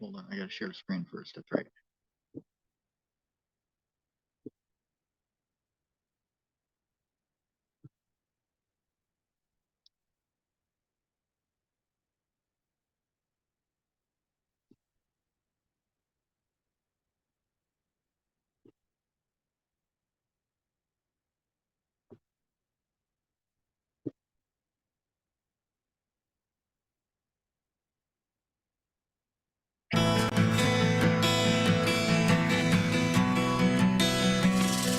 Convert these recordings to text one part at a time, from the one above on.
Hold on, I gotta share screen first. That's right.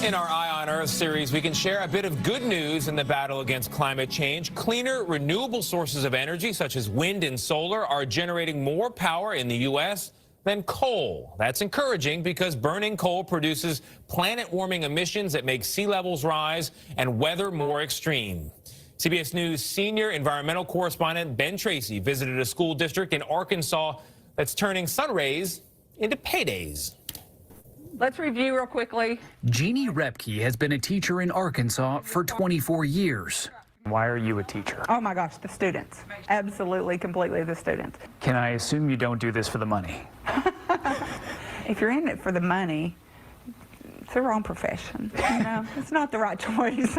In our Eye on Earth series, we can share a bit of good news in the battle against climate change. Cleaner, renewable sources of energy, such as wind and solar, are generating more power in the U.S. than coal. That's encouraging because burning coal produces planet-warming emissions that make sea levels rise and weather more extreme. CBS News senior environmental correspondent Ben Tracy visited a school district in Arkansas that's turning sun rays into paydays. Let's review real quickly. Jeannie Repke has been a teacher in Arkansas for 24 years. Why are you a teacher? Oh my gosh, the students. Absolutely, completely the students. Can I assume you don't do this for the money? If you're in it for the money, it's the wrong profession. You know, it's not the right choice.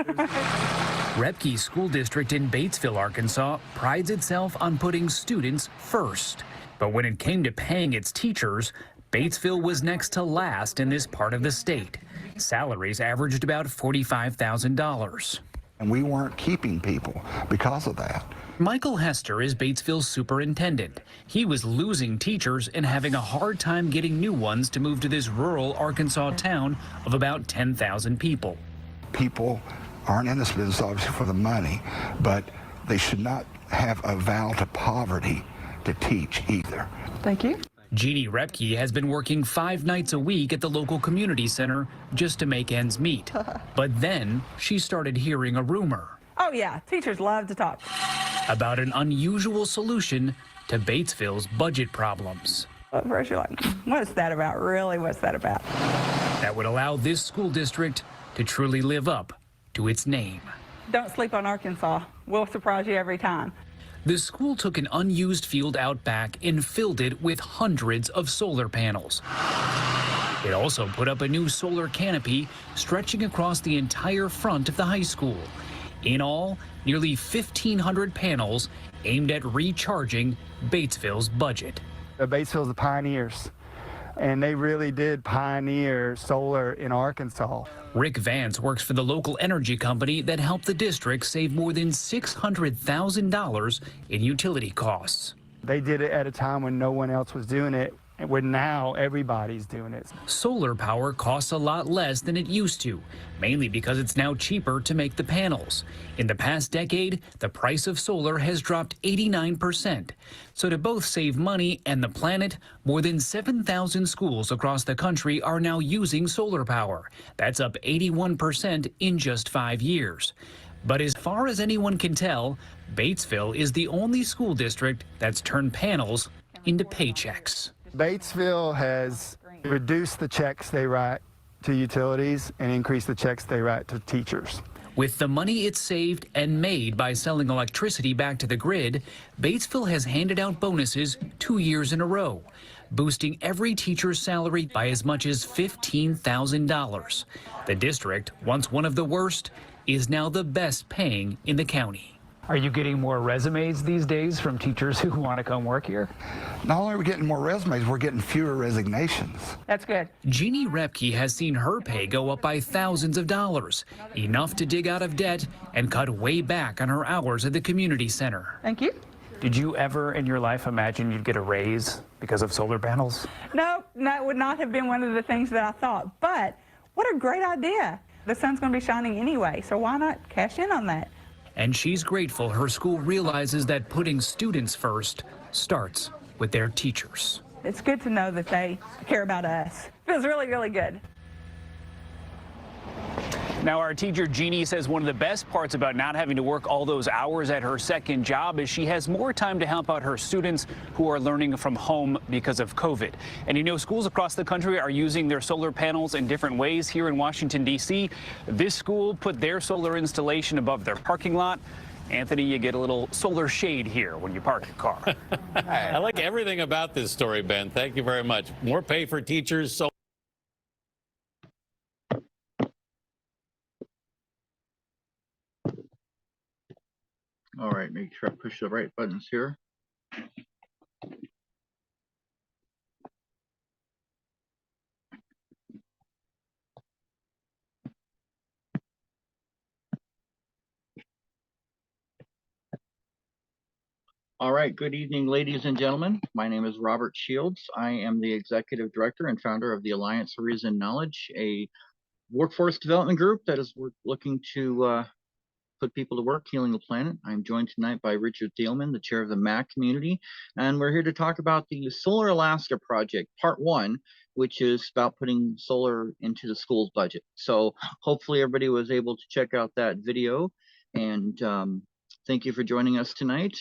Repke's school district in Batesville, Arkansas, prides itself on putting students first. But when it came to paying its teachers, Batesville was next to last in this part of the state. Salaries averaged about $45,000. And we weren't keeping people because of that. Michael Hester is Batesville's superintendent. He was losing teachers and having a hard time getting new ones to move to this rural Arkansas town of about 10,000 people. People aren't in this business obviously for the money, but they should not have a vow to poverty to teach either. Thank you. Jeannie Repke has been working 5 nights a week at the local community center just to make ends meet. But then she started hearing a rumor. Oh yeah, teachers love to talk. About an unusual solution to Batesville's budget problems. At first you're like, what's that about? Really, what's that about? That would allow this school district to truly live up to its name. Don't sleep on Arkansas. We'll surprise you every time. The school took an unused field out back and filled it with hundreds of solar panels. It also put up a new solar canopy stretching across the entire front of the high school. In all, nearly 1,500 panels aimed at recharging Batesville's budget. Batesville's the pioneers, and they really did pioneer solar in Arkansas. Rick Vance works for the local energy company that helped the district save more than $600,000 in utility costs. They did it at a time when no one else was doing it, and when now everybody's doing it. Solar power costs a lot less than it used to, mainly because it's now cheaper to make the panels. In the past decade, the price of solar has dropped 89%. So to both save money and the planet, more than 7,000 schools across the country are now using solar power. That's up 81% in just 5 years. But as far as anyone can tell, Batesville is the only school district that's turned panels into paychecks. Batesville has reduced the checks they write to utilities and increased the checks they write to teachers. With the money it's saved and made by selling electricity back to the grid, Batesville has handed out bonuses 2 years in a row, boosting every teacher's salary by as much as $15,000. The district, once one of the worst, is now the best paying in the county. Are you getting more resumes these days from teachers who want to come work here? Not only are we getting more resumes, we're getting fewer resignations. That's good. Jeannie Repke has seen her pay go up by thousands of dollars, enough to dig out of debt and cut way back on her hours at the community center. Thank you. Did you ever in your life imagine you'd get a raise because of solar panels? No, that would not have been one of the things that I thought. But what a great idea. The sun's going to be shining anyway, so why not cash in on that? And she's grateful her school realizes that putting students first starts with their teachers. It's good to know that they care about us. Feels really, really good. Now, our teacher Jeannie says one of the best parts about not having to work all those hours at her second job is she has more time to help out her students who are learning from home because of COVID. And you know, schools across the country are using their solar panels in different ways. Here in Washington, D.C., this school put their solar installation above their parking lot, Anthony, you get a little solar shade here when you park your car. I like everything about this story, Ben. Thank you very much. More pay for teachers. So All right, make sure I push the right buttons here. All right, good evening, ladies and gentlemen. My name is Robert Shields. I am the Executive Director and founder of the Alliance for Reason and Knowledge, a workforce development group that is looking to put people to work, healing the planet. I'm joined tonight by Richard Thielman, the chair of the MAC community, and we're here to talk about the Solar Alaska project, part 1, which is about putting solar into the school's budget. So hopefully everybody was able to check out that video, and thank you for joining us tonight.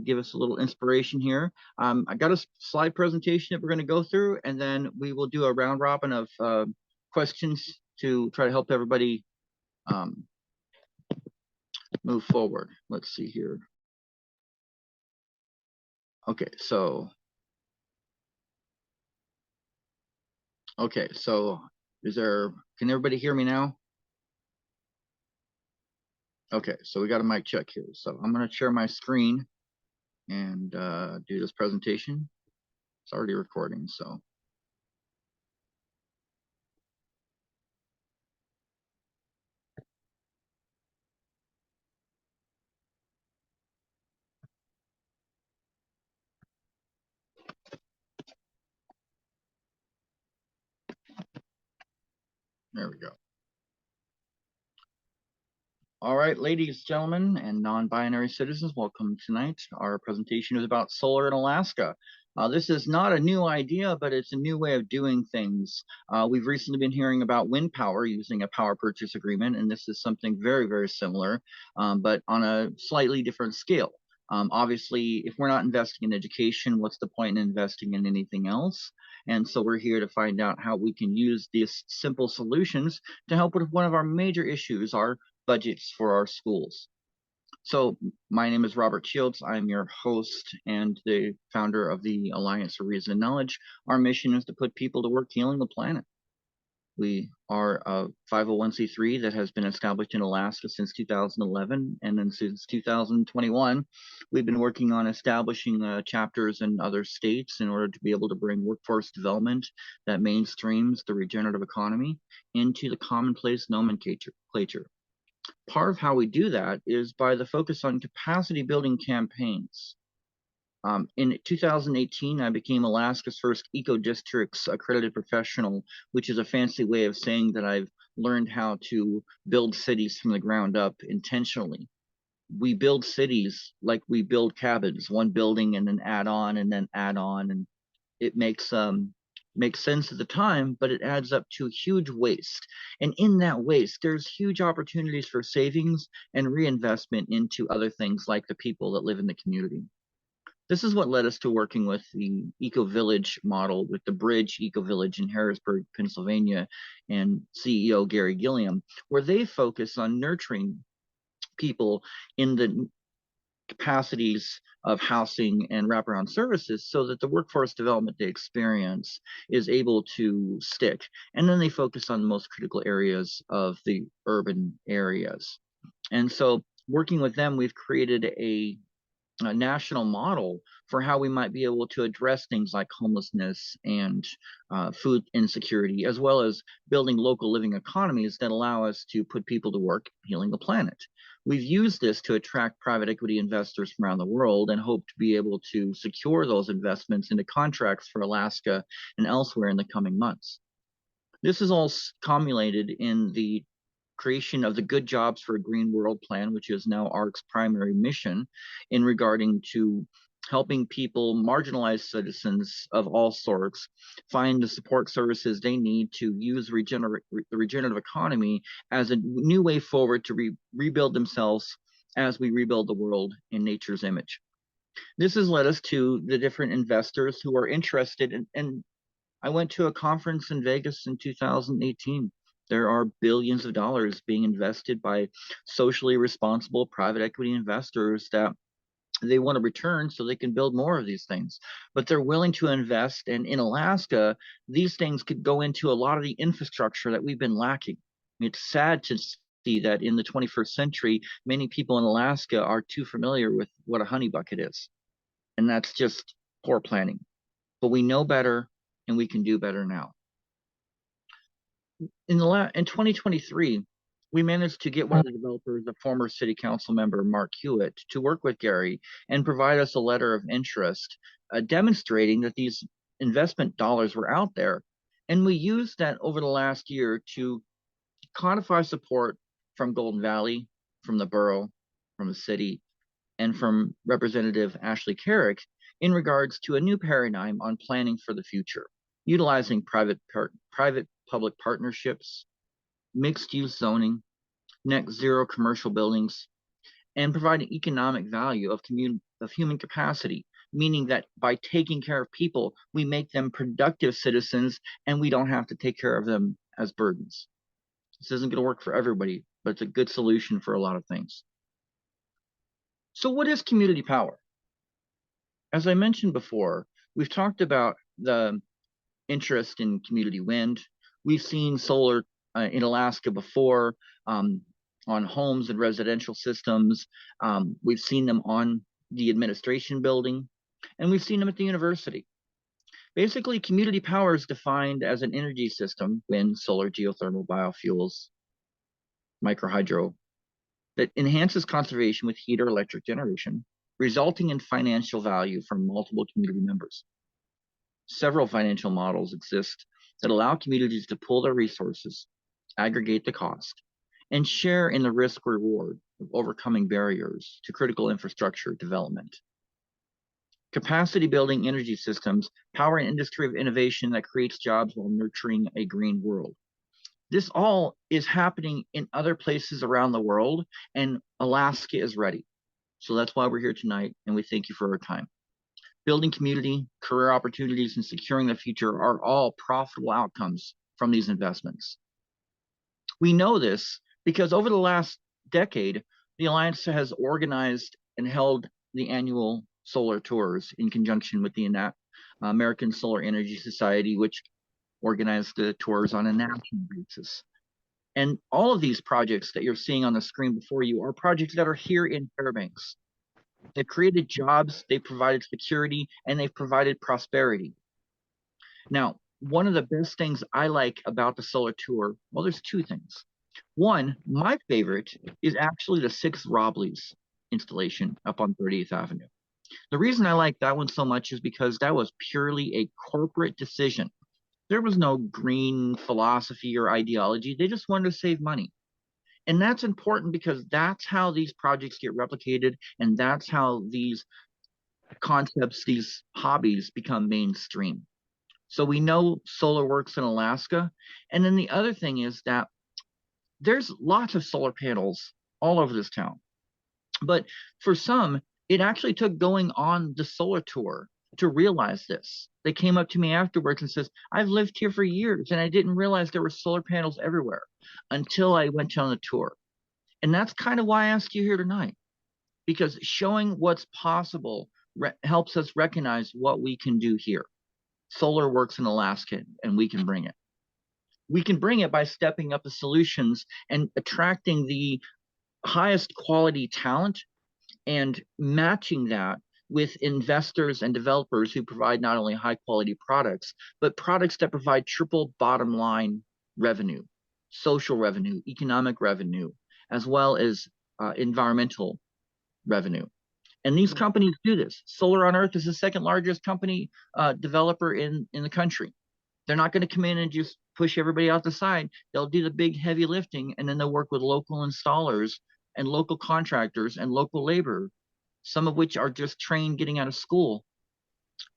Give us a little inspiration here. I got a slide presentation that we're going to go through, and then we will do a round robin of questions to try to help everybody move forward. Let's see here. Okay, so can everybody hear me now? Okay, so we got a mic check here. So I'm going to share my screen and do this presentation. It's already recording, so. There we go. All right, ladies, gentlemen, and non-binary citizens, welcome tonight. Our presentation is about solar in Alaska. This is not a new idea, but it's a new way of doing things. We've recently been hearing about wind power using a power purchase agreement, and this is something very, very similar, but on a slightly different scale. Obviously, if we're not investing in education, what's the point in investing in anything else? And so we're here to find out how we can use these simple solutions to help with one of our major issues, our budgets for our schools. So my name is Robert Shields. I'm your host and the founder of the Alliance for Reason and Knowledge. Our mission is to put people to work healing the planet. We are a 501c3 that has been established in Alaska since 2011, and then since 2021, we've been working on establishing chapters in other states in order to be able to bring workforce development that mainstreams the regenerative economy into the commonplace nomenclature. Part of how we do that is by the focus on capacity building campaigns. In 2018, I became Alaska's first Eco Districts accredited professional, which is a fancy way of saying that I've learned how to build cities from the ground up intentionally. We build cities like we build cabins, one building and then add on, and it makes sense at the time, but it adds up to huge waste. And in that waste, there's huge opportunities for savings and reinvestment into other things like the people that live in the community. This is what led us to working with the Ecovillage model with the Bridge Ecovillage in Harrisburg, Pennsylvania, and CEO Gary Gilliam, where they focus on nurturing people in the capacities of housing and wraparound services so that the workforce development they experience is able to stick. And then they focus on the most critical areas of the urban areas. And so working with them, we've created a national model for how we might be able to address things like homelessness and food insecurity, as well as building local living economies that allow us to put people to work healing the planet. We've used this to attract private equity investors from around the world and hope to be able to secure those investments into contracts for Alaska and elsewhere in the coming months. This is all culminated in the creation of the Good Jobs for a Green World plan, which is now ARC's primary mission in regarding to helping people, marginalized citizens of all sorts, find the support services they need to use the regenerative economy as a new way forward to rebuild themselves as we rebuild the world in nature's image. This has led us to the different investors who are interested in, and I went to a conference in Vegas in 2018 There are billions of dollars being invested by socially responsible private equity investors that they want to return so they can build more of these things. But they're willing to invest. And in Alaska, these things could go into a lot of the infrastructure that we've been lacking. It's sad to see that in the 21st century, many people in Alaska are too familiar with what a honey bucket is. And that's just poor planning. But we know better and we can do better now. In 2023, we managed to get one of the developers, a former city council member, Mark Hewitt, to work with Gary and provide us a letter of interest demonstrating that these investment dollars were out there. And we used that over the last year to codify support from Golden Valley, from the borough, from the city, and from Representative Ashley Carrick in regards to a new paradigm on planning for the future, utilizing private-public partnerships, mixed-use zoning, net zero commercial buildings, and providing economic value of human capacity, meaning that by taking care of people, we make them productive citizens and we don't have to take care of them as burdens. This isn't going to work for everybody, but it's a good solution for a lot of things. So what is community power? As I mentioned before, we've talked about the interest in community wind. We've seen solar in Alaska before on homes and residential systems. We've seen them on the administration building, and we've seen them at the university. Basically, community power is defined as an energy system, wind, solar, geothermal, biofuels, microhydro, that enhances conservation with heat or electric generation, resulting in financial value for multiple community members. Several financial models exist that allow communities to pool their resources, aggregate the cost, and share in the risk reward of overcoming barriers to critical infrastructure development. Capacity building energy systems power an industry of innovation that creates jobs while nurturing a green world. This all is happening in other places around the world, and Alaska is ready. So that's why we're here tonight, and we thank you for our time. Building community, career opportunities, and securing the future are all profitable outcomes from these investments. We know this because over the last decade, the Alliance has organized and held the annual solar tours in conjunction with the American Solar Energy Society, which organized the tours on a national basis. And all of these projects that you're seeing on the screen before you are projects that are here in Fairbanks. They've created jobs, they've provided security, and they've provided prosperity. Now, one of the best things I like about the solar tour, well, there's two things. One, my favorite is actually the 6 Robleys installation up on 30th Avenue. The reason I like that one so much is because that was purely a corporate decision. There was no green philosophy or ideology. They just wanted to save money. And that's important because that's how these projects get replicated, and that's how these concepts, these hobbies become mainstream. So we know solar works in Alaska. And then the other thing is that there's lots of solar panels all over this town. But for some, it actually took going on the solar tour to realize this. They came up to me afterwards and says, I've lived here for years and I didn't realize there were solar panels everywhere until I went on the tour. And that's kind of why I asked you here tonight, because showing what's possible helps us recognize what we can do here. Solar works in Alaska and we can bring it. We can bring it by stepping up the solutions and attracting the highest quality talent and matching that with investors and developers who provide not only high quality products, but products that provide triple bottom line revenue, social revenue, economic revenue, as well as environmental revenue. And these companies do this. Solar on Earth is the second largest company developer in the country. They're not going to come in and just push everybody out the side. They'll do the big heavy lifting, and then they'll work with local installers and local contractors and local labor, some of which are just trained getting out of school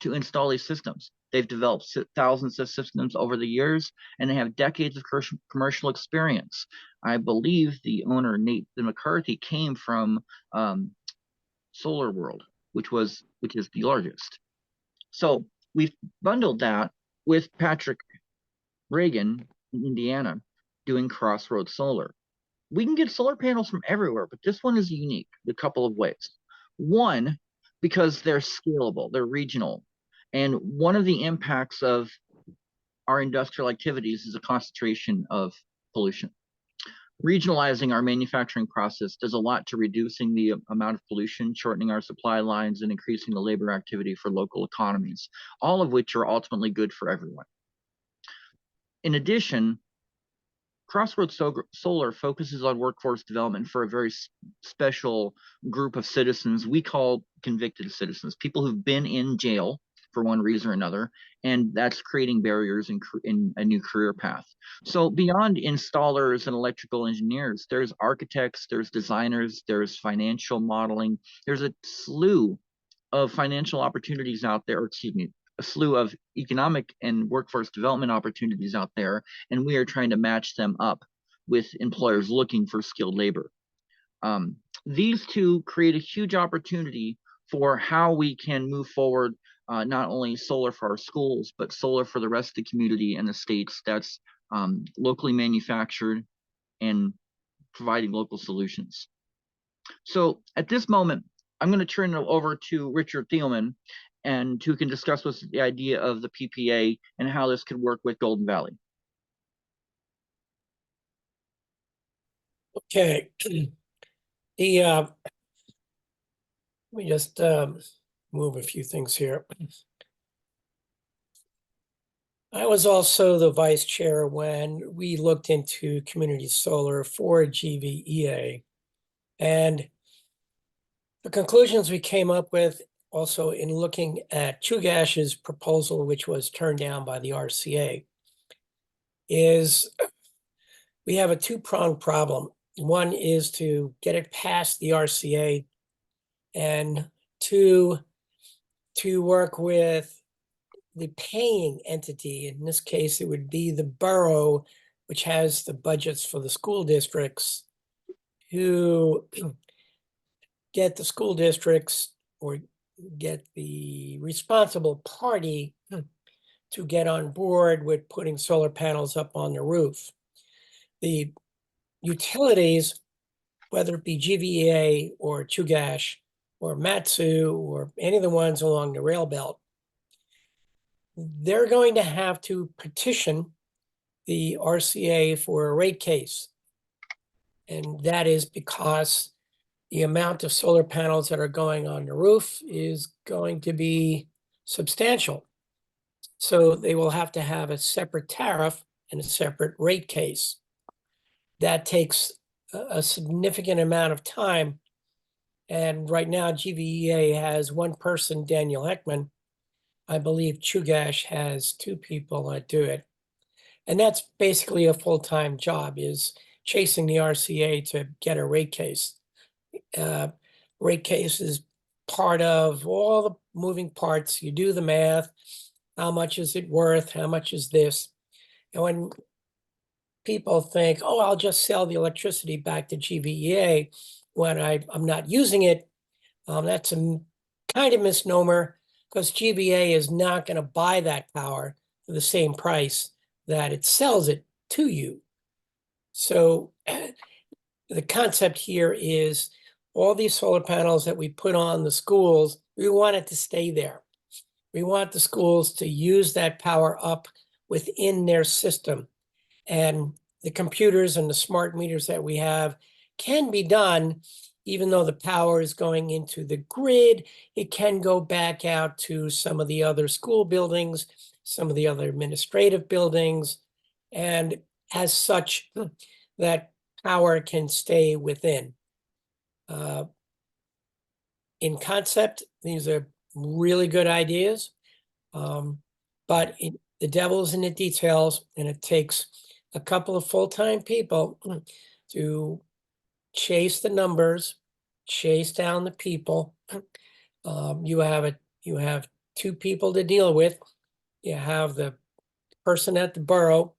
to install these systems. They've developed thousands of systems over the years, and they have decades of commercial experience. I believe the owner, Nate McCarthy, came from Solar World, which is the largest. So we've bundled that with Patrick Reagan in Indiana, doing Crossroad Solar. We can get solar panels from everywhere, but this one is unique in a couple of ways. One, because they're scalable, they're regional. And one of the impacts of our industrial activities is a concentration of pollution. Regionalizing our manufacturing process does a lot to reducing the amount of pollution, shortening our supply lines, and increasing the labor activity for local economies, all of which are ultimately good for everyone. In addition, Crossroad Solar focuses on workforce development for a very special group of citizens we call convicted citizens, people who've been in jail for one reason or another, and that's creating barriers in a new career path. So beyond installers and electrical engineers, there's architects, there's designers, there's financial modeling, there's a slew of financial opportunities out there, or excuse me, a slew of economic and workforce development opportunities out there, and we are trying to match them up with employers looking for skilled labor. These two create a huge opportunity for how we can move forward, not only solar for our schools, but solar for the rest of the community and the states that's locally manufactured and providing local solutions. So at this moment, I'm going to turn it over to Richard Thielman, and who can discuss with the idea of the PPA and how this could work with Golden Valley. Okay. Let me just move a few things here. I was also the vice chair when we looked into community solar for GVEA, and the conclusions we came up with also in looking at Chugash's proposal, which was turned down by the RCA, is we have a two-pronged problem. One is to get it past the RCA, and two, to work with the paying entity. In this case, it would be the borough, which has the budgets for the school districts, who get the school districts or get the responsible party to get on board with putting solar panels up on the roof. The utilities, whether it be GVEA or Chugash or Matsu or any of the ones along the rail belt, they're going to have to petition the RCA for a rate case. And that is because the amount of solar panels that are going on the roof is going to be substantial. So they will have to have a separate tariff and a separate rate case. That takes a significant amount of time. And right now, GVEA has one person, Daniel Heckman. I believe Chugash has two people that do it. And that's basically a full-time job, is chasing the RCA to get a rate case. Rate case is part of all the moving parts. You do the math. How much is it worth? How much is this? And when people think, oh, I'll just sell the electricity back to GVEA when I'm not using it, that's a kind of misnomer, because GVEA is not going to buy that power for the same price that it sells it to you. So the concept here is all these solar panels that we put on the schools, we want it to stay there. We want the schools to use that power up within their system. And the computers and the smart meters that we have can be done, even though the power is going into the grid. It can go back out to some of the other school buildings, some of the other administrative buildings, and as such, that power can stay within. In concept, these are really good ideas, but the devil's in the details, and it takes a couple of full-time people to chase the numbers, chase down the people. You have two people to deal with. You have the person at the borough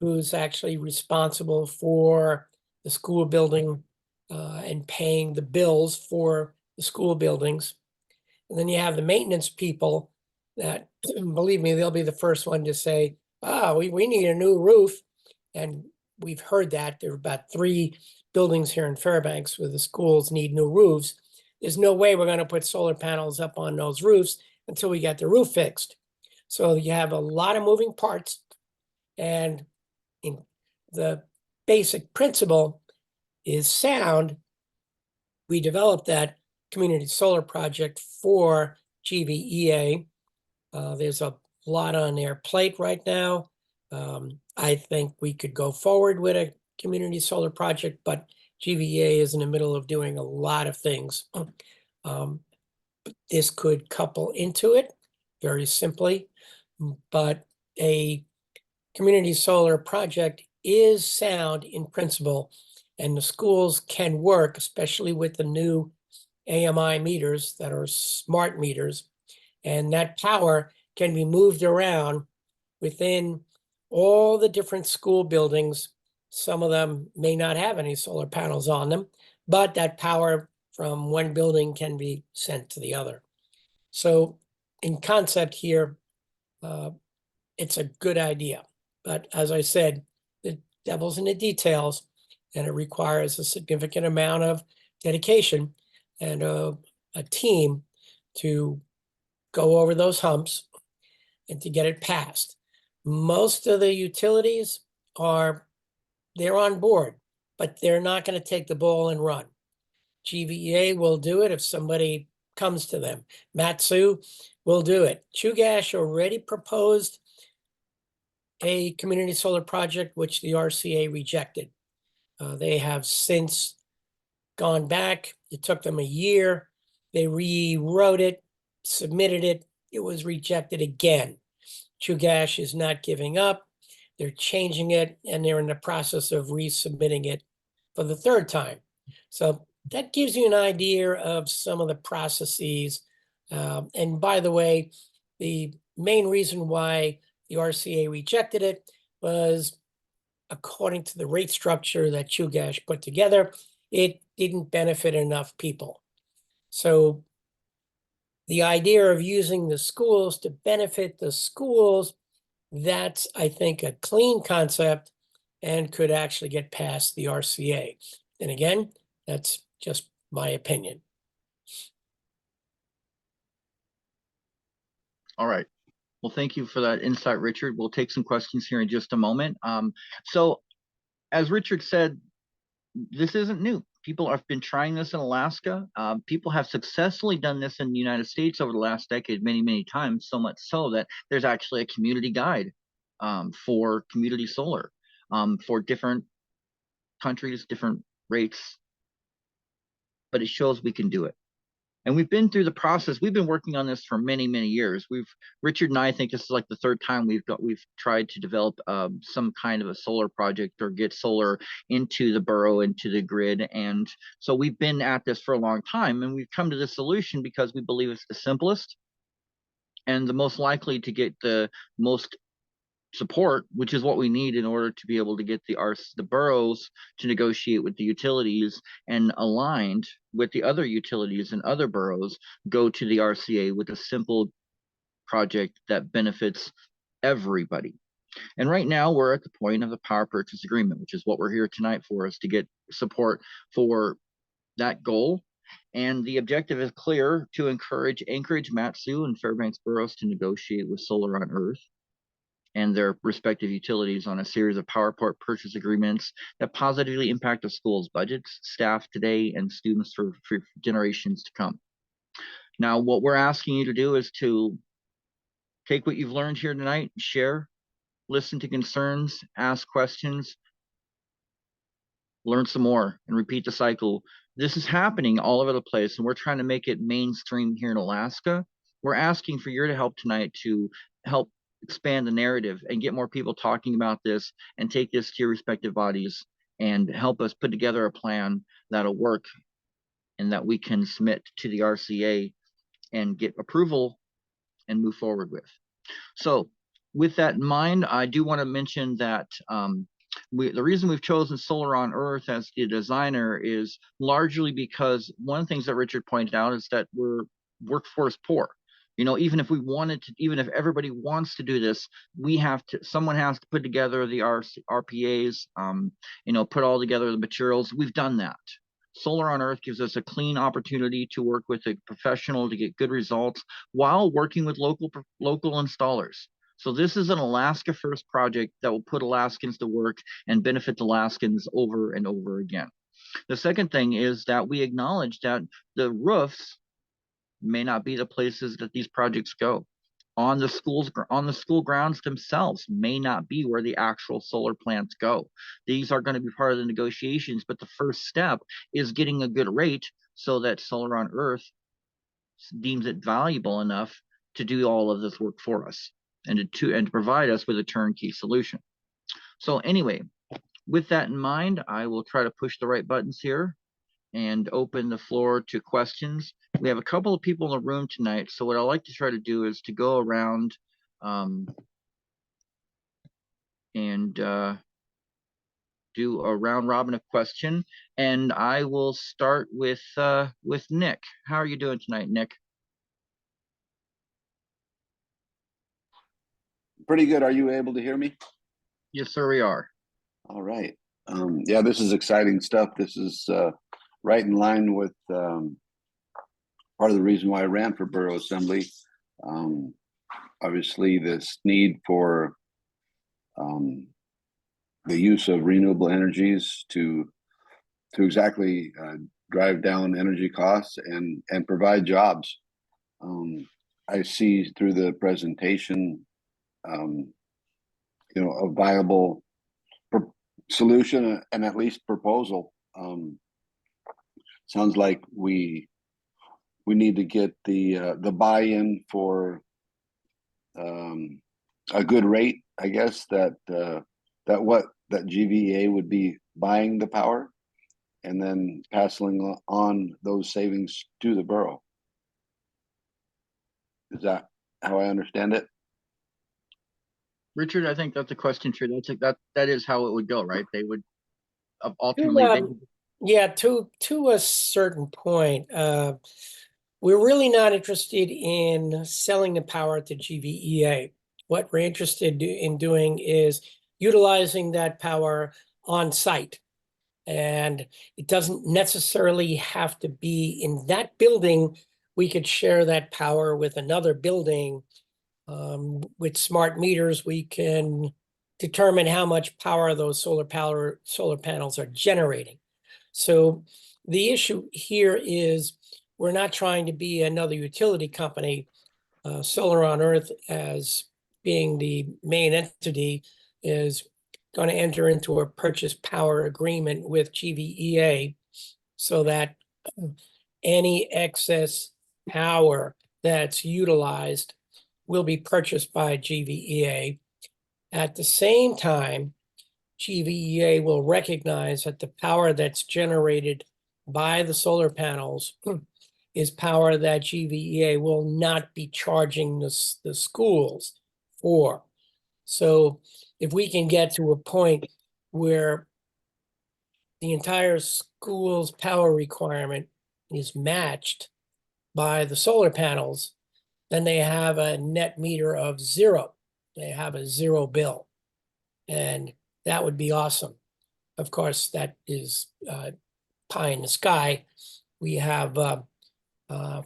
who's actually responsible for the school building and paying the bills for the school buildings. And then you have the maintenance people that, believe me, they'll be the first one to say, we need a new roof. And we've heard that there are about 3 buildings here in Fairbanks where the schools need new roofs. There's no way we're going to put solar panels up on those roofs until we get the roof fixed. So you have a lot of moving parts, and in the basic principle is sound. We developed that community solar project for GVEA. There's a lot on their plate right now. I think we could go forward with a community solar project, but GVEA is in the middle of doing a lot of things. This could couple into it very simply, but a community solar project is sound in principle, and the schools can work, especially with the new AMI meters that are smart meters, and that power can be moved around within all the different school buildings. Some of them may not have any solar panels on them, but that power from one building can be sent to the other. So in concept here, it's a good idea. But as I said, the devil's in the details, and it requires a significant amount of dedication and a team to go over those humps and to get it passed. Most of the utilities they're on board, but they're not going to take the ball and run. GVEA will do it if somebody comes to them. Matsu will do it. Chugach already proposed a community solar project, which the RCA rejected. They have since gone back. It took them a year. They rewrote it, submitted it. It was rejected again. Chugach is not giving up. They're changing it, and they're in the process of resubmitting it for the 3rd time. So that gives you an idea of some of the processes. And by the way, the main reason why the RCA rejected it was, according to the rate structure that Chugach put together, it didn't benefit enough people. So the idea of using the schools to benefit the schools, that's, I think, a clean concept and could actually get past the RCA. And again, that's just my opinion. All right. Well, thank you for that insight, Richard. We'll take some questions here in just a moment. So as Richard said, this isn't new. People have been trying this in Alaska. People have successfully done this in the United States over the last decade many, many times, so much so that there's actually a community guide for community solar for different countries, different rates, but it shows we can do it. And we've been through the process. We've been working on this for many, many years. Richard and I think this is like the 3rd time we've tried to develop some kind of a solar project or get solar into the borough, into the grid. And so we've been at this for a long time, and we've come to this solution because we believe it's the simplest and the most likely to get the most support, which is what we need in order to be able to get the boroughs to negotiate with the utilities, and aligned with the other utilities and other boroughs go to the RCA with a simple project that benefits everybody. And right now we're at the point of the power purchase agreement, which is what we're here tonight for, is to get support for that goal. And the objective is clear: to encourage Anchorage, Matsu, and Fairbanks boroughs to negotiate with Solar on Earth and their respective utilities on a series of power purchase agreements that positively impact the school's budgets, staff today, and students for generations to come. Now, what we're asking you to do is to take what you've learned here tonight, share, listen to concerns, ask questions, learn some more, and repeat the cycle. This is happening all over the place, and we're trying to make it mainstream here in Alaska. We're asking for your help tonight to help expand the narrative and get more people talking about this, and take this to your respective bodies and help us put together a plan that'll work and that we can submit to the RCA and get approval and move forward with. So with that in mind, I do want to mention that the reason we've chosen Solar on Earth as the designer is largely because one of the things that Richard pointed out is that we're workforce poor. You know, even if we wanted to, even if everybody wants to do this, someone has to put together the RPAs, you know, put all together the materials. We've done that. Solar on Earth gives us a clean opportunity to work with a professional to get good results while working with local installers. So this is an Alaska First project that will put Alaskans to work and benefit Alaskans over and over again. The second thing is that we acknowledge that the roofs may not be the places that these projects go. On the school grounds themselves may not be where the actual solar plants go. These are going to be part of the negotiations, but the first step is getting a good rate so that Solar on Earth deems it valuable enough to do all of this work for us and to provide us with a turnkey solution. So anyway, with that in mind, I will try to push the right buttons here and open the floor to questions. We have a couple of people in the room tonight, so what I like to try to do is to go around and do a round robin of question, and I will start with Nick. How are you doing tonight, Nick? Pretty good. Are you able to hear me? Yes, sir, we are. All right. Yeah, this is exciting stuff. This is right in line with part of the reason why I ran for Borough Assembly. Obviously, this need for the use of renewable energies to exactly drive down energy costs and provide jobs. I see through the presentation, you know, a viable solution and at least proposal. Sounds like we need to get the buy-in for a good rate, I guess, that GVEA would be buying the power and then passing on those savings to the borough. Is that how I understand it? Richard, I think that's a question true. That is how it would go, right? They would ultimately yeah, to a certain point. We're really not interested in selling the power to GVEA. What we're interested in doing is utilizing that power on site. And it doesn't necessarily have to be in that building. We could share that power with another building. With smart meters, we can determine how much power those solar panels are generating. So the issue here is we're not trying to be another utility company. Solar on Earth, as being the main entity, is going to enter into a purchase power agreement with GVEA so that any excess power that's utilized will be purchased by GVEA. At the same time, GVEA will recognize that the power that's generated by the solar panels is power that GVEA will not be charging the schools for. So if we can get to a point where the entire school's power requirement is matched by the solar panels, then they have a net meter of zero. They have a zero bill. And that would be awesome. Of course, that is pie in the sky. We have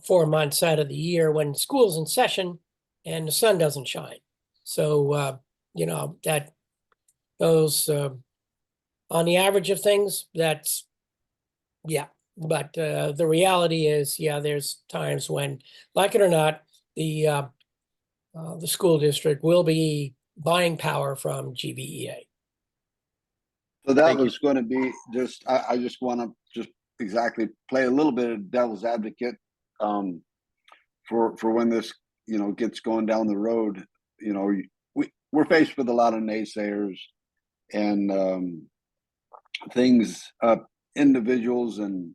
4 months out of the year when school's in session and the sun doesn't shine. So, you know, that goes on the average of things, that's, yeah. But the reality is, yeah, there's times when, like it or not, the school district will be buying power from GVEA. So that was going to be just, I just want to just exactly play a little bit of devil's advocate for when this, you know, gets going down the road. You know, we're faced with a lot of naysayers and things, individuals and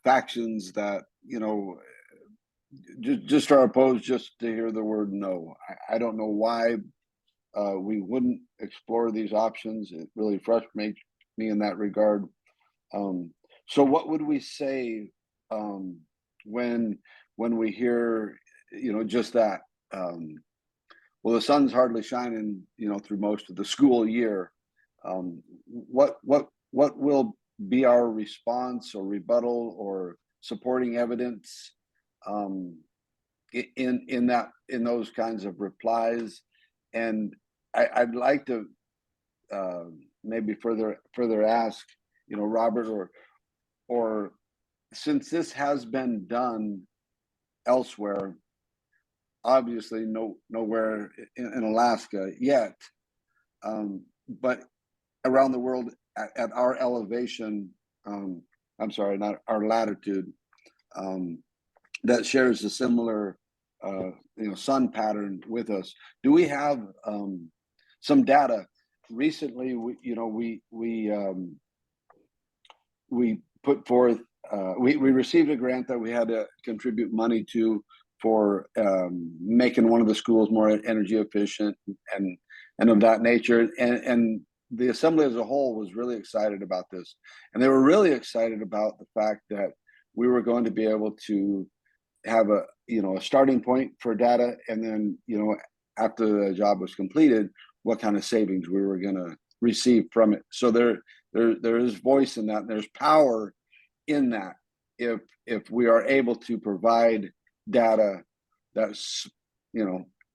factions that, you know, just are opposed just to hear the word no. I don't know why we wouldn't explore these options. It really frustrates me in that regard. So what would we say when we hear, just that. Well, the sun's hardly shining, through most of the school year. What will be our response or rebuttal or supporting evidence in those kinds of replies? And I'd like to maybe further ask, Robert, or since this has been done elsewhere, obviously nowhere in Alaska yet, but around the world at our elevation, I'm sorry, not our latitude, that shares a similar sun pattern with us. Do we have some data? Recently, we put forth, we received a grant that we had to contribute money to for making one of the schools more energy efficient and of that nature. And the assembly as a whole was really excited about this. And they were really excited about the fact that we were going to be able to have a starting point for data, and then after the job was completed, what kind of savings we were going to receive from it. So there is voice in that, and there's power in that if we are able to provide data that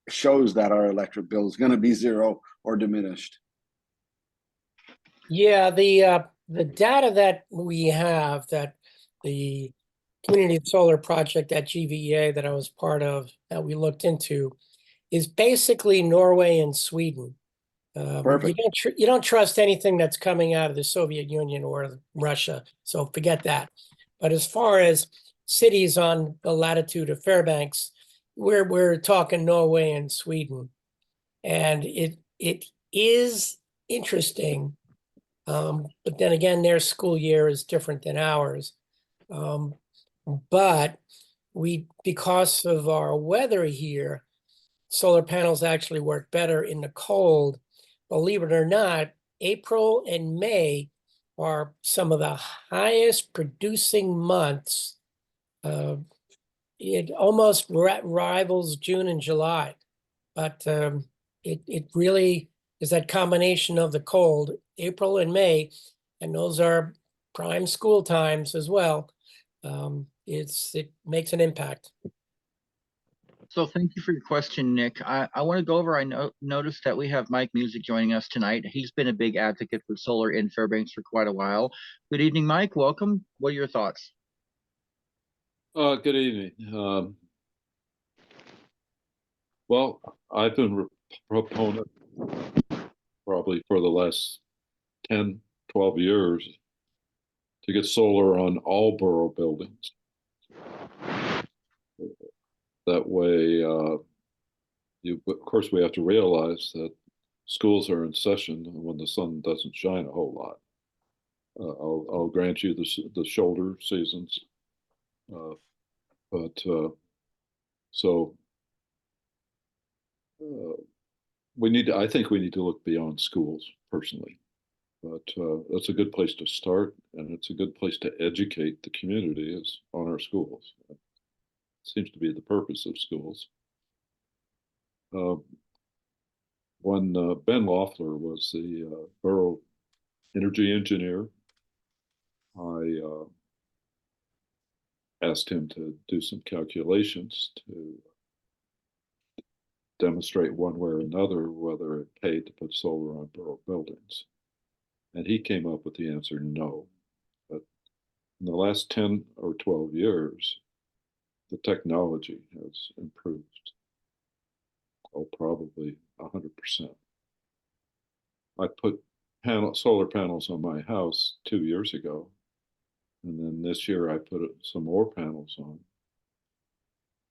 shows that our electric bill is going to be zero or diminished. Yeah, the data that we have, that the community solar project at GVEA that I was part of, that we looked into, is basically Norway and Sweden. Perfect. You don't trust anything that's coming out of the Soviet Union or Russia, so forget that. But as far as cities on the latitude of Fairbanks, we're talking Norway and Sweden, and it is interesting. But then again, their school year is different than ours. But because of our weather here, solar panels actually work better in the cold. Believe it or not, April and May are some of the highest producing months. It almost rivals June and July, but it really is that combination of the cold, April and May, and those are prime school times as well. It makes an impact. So thank you for your question, Nick. I want to go over, noticed that we have Mike Music joining us tonight. He's been a big advocate for solar in Fairbanks for quite a while. Good evening, Mike. Welcome. What are your thoughts? Good evening. Well, I've been a proponent probably for the last 10, 12 years to get solar on all borough buildings. That way, of course, we have to realize that schools are in session when the sun doesn't shine a whole lot. I'll grant you the shoulder seasons, so I think we need to look beyond schools personally, but that's a good place to start, and it's a good place to educate the community on our schools. It seems to be the purpose of schools. When Ben Loeffler was the borough energy engineer, I asked him to do some calculations to demonstrate one way or another whether it paid to put solar on borough buildings. And he came up with the answer no. But in the last 10 or 12 years, the technology has improved. Probably 100%. I put solar panels on my house 2 years ago, and then this year I put some more panels on.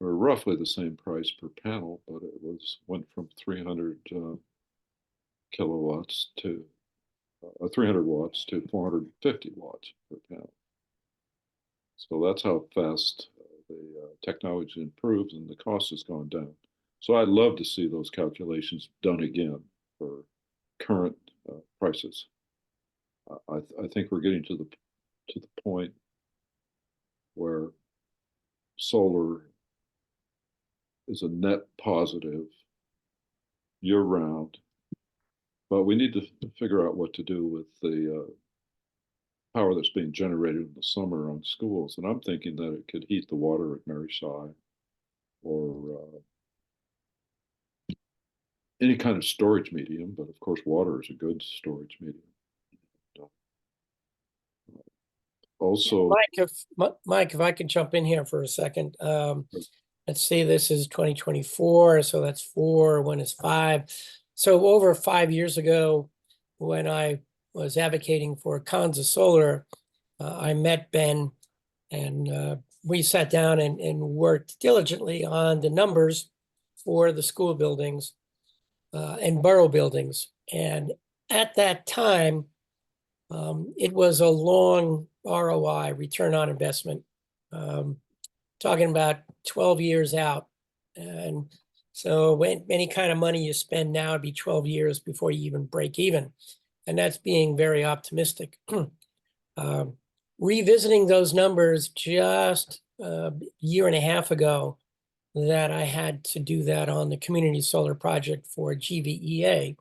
They're roughly the same price per panel, but it went from 300 kilowatts to 300 watts to 450 watts per panel. So that's how fast the technology improves, and the cost has gone down. So I'd love to see those calculations done again for current prices. I think we're getting to the point where solar is a net positive year round. But we need to figure out what to do with the power that's being generated in the summer on schools. And I'm thinking that it could heat the water at Mary Sci or any kind of storage medium. But of course, water is a good storage medium. Also, Mike, if I could jump in here for a second. Let's see, this is 2024, so that's 4, when is 5. So over 5 years ago, when I was advocating for Kansa Solar, I met Ben, and we sat down and worked diligently on the numbers for the school buildings and borough buildings. And at that time, it was a long ROI, return on investment, talking about 12 years out. And so when any kind of money you spend now, it'd be 12 years before you even break even. And that's being very optimistic. Revisiting those numbers just a year and a half ago, that I had to do that on the community solar project for GVEA,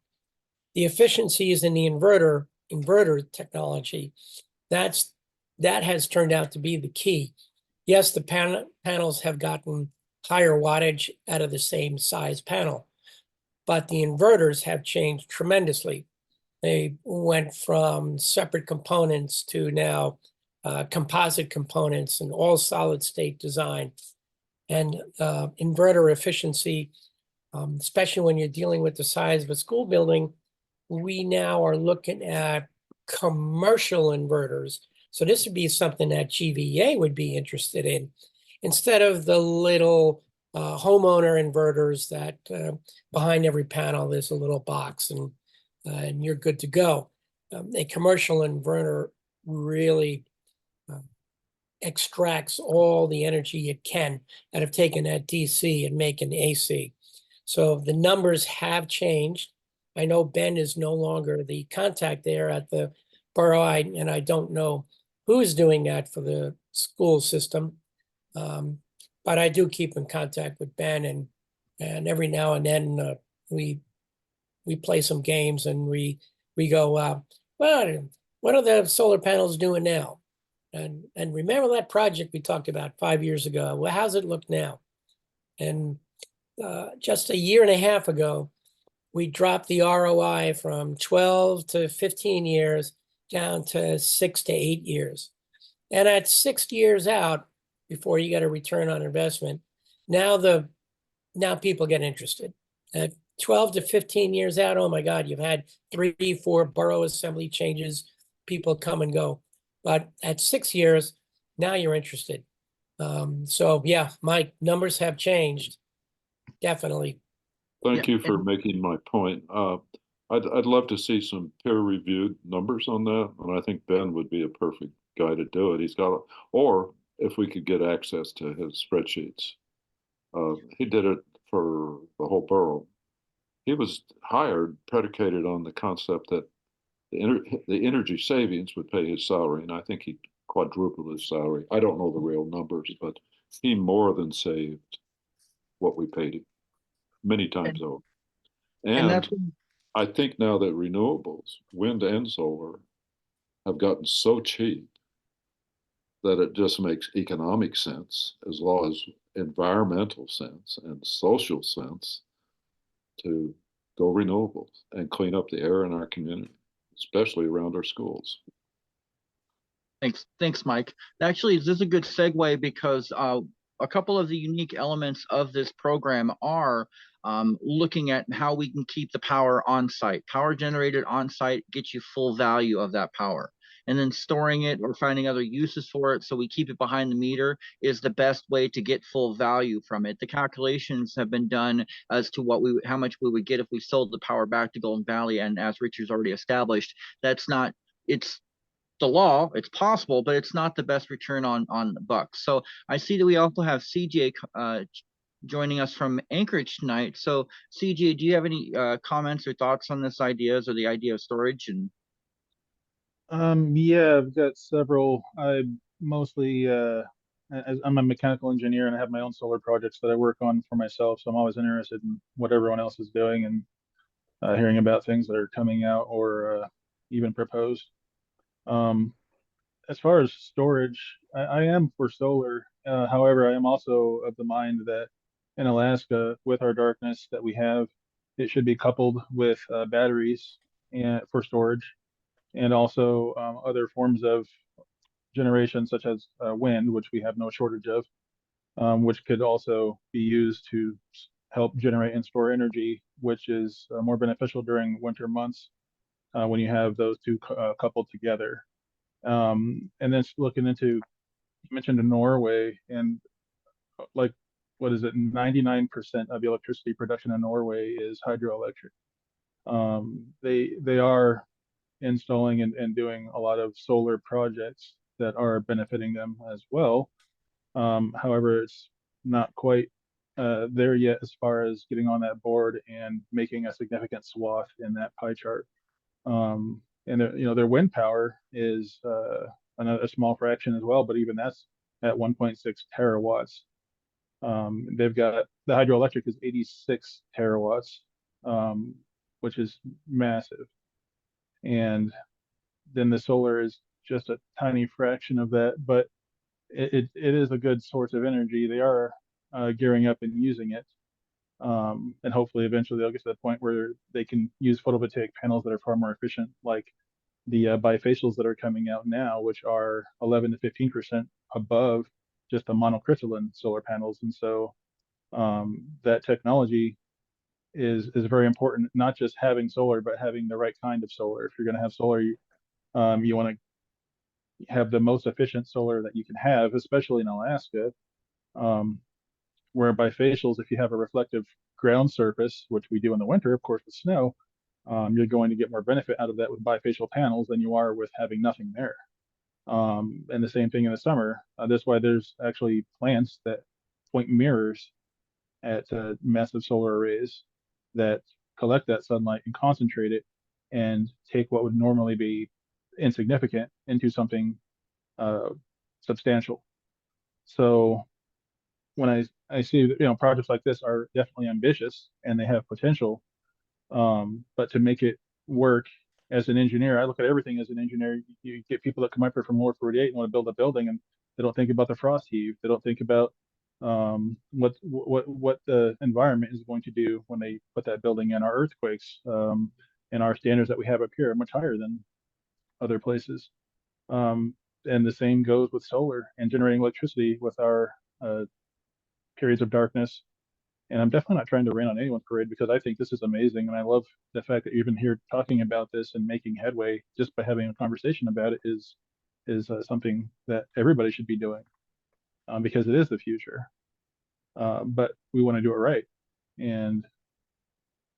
the efficiencies in the inverter technology, that has turned out to be the key. Yes, the panels have gotten higher wattage out of the same size panel, but the inverters have changed tremendously. They went from separate components to now composite components and all solid state design. And inverter efficiency, especially when you're dealing with the size of a school building, we now are looking at commercial inverters. So this would be something that GVA would be interested in, instead of the little homeowner inverters that behind every panel there's a little box and you're good to go. A commercial inverter really extracts all the energy it can out of taking that DC and making AC. So the numbers have changed. I know Ben is no longer the contact there at the borough, and I don't know who's doing that for the school system. But I do keep in contact with Ben, and every now and then we play some games and we go, well, what are the solar panels doing now? And remember that project we talked about 5 years ago? Well, how's it look now? And just a year and a half ago, we dropped the ROI from 12 to 15 years down to 6 to 8 years. And at 6 years out, before you get a return on investment, now people get interested. At 12 to 15 years out, oh my God, you've had 3, 4 borough assembly changes, people come and go. But at 6 years, now you're interested. So yeah, my numbers have changed, definitely. thank you for making my point. I'd love to see some peer-reviewed numbers on that, and I think Ben would be a perfect guy to do it. He's got, or if we could get access to his spreadsheets. He did it for the whole borough. He was hired predicated on the concept that the energy savings would pay his salary, and I think he quadrupled his salary. I don't know the real numbers, but he more than saved what we paid him many times over. And I think now that renewables, wind and solar, have gotten so cheap that it just makes economic sense as well as environmental sense and social sense to go renewables and clean up the air in our community, especially around our schools. Thanks, Mike. Actually, this is a good segue because a couple of the unique elements of this program are looking at how we can keep the power on site. Power generated on site gets you full value of that power. And then storing it or finding other uses for it so we keep it behind the meter is the best way to get full value from it. The calculations have been done as to how much we would get if we sold the power back to Golden Valley. And as Richard's already established, it's the law, it's possible, but it's not the best return on the bucks. So I see that we also have CJ joining us from Anchorage tonight. So CJ, do you have any comments or thoughts on this ideas or the idea of storage? And yeah, I've got several. I mostly I'm a mechanical engineer and I have my own solar projects that I work on for myself. So I'm always interested in what everyone else is doing and hearing about things that are coming out or even proposed. Um, as far as storage, I am for solar. However, I am also of the mind that in Alaska, with our darkness that we have, it should be coupled with batteries and for storage, and also other forms of generation, such as wind, which we have no shortage of, which could also be used to help generate and store energy, which is more beneficial during winter months when you have those two coupled together. And then looking into, you mentioned Norway, and like, what is it? 99% of the electricity production in Norway is hydroelectric. They are installing and doing a lot of solar projects that are benefiting them as well. However, it's not quite there yet as far as getting on that board and making a significant swath in that pie chart. And their wind power is a small fraction as well, but even that's at 1.6 terawatts. They've got the hydroelectric is 86 terawatts, which is massive. And then the solar is just a tiny fraction of that, but it is a good source of energy. They are gearing up and using it. And hopefully eventually they'll get to the point where they can use photovoltaic panels that are far more efficient, like the bifacials that are coming out now, which are 11 to 15% above just the monocrystalline solar panels. And so that technology is very important, not just having solar, but having the right kind of solar. If you're going to have solar, you want to have the most efficient solar that you can have, especially in Alaska, where bifacials, if you have a reflective ground surface, which we do in the winter, of course, with snow, you're going to get more benefit out of that with bifacial panels than you are with having nothing there. And the same thing in the summer. That's why there's actually plants that point mirrors at massive solar arrays that collect that sunlight and concentrate it and take what would normally be insignificant into something substantial. So when I see projects like this are definitely ambitious and they have potential, but to make it work as an engineer, I look at everything as an engineer. You get people that come up here from Lower 48 and want to build a building, and they don't think about the frost heave. They don't think about what the environment is going to do when they put that building in. Our earthquakes and our standards that we have up here are much higher than other places. And the same goes with solar and generating electricity with our periods of darkness. And I'm definitely not trying to rain on anyone's parade, because I think this is amazing. And I love the fact that you're even here talking about this and making headway just by having a conversation about it is something that everybody should be doing, because it is the future. But we want to do it right. And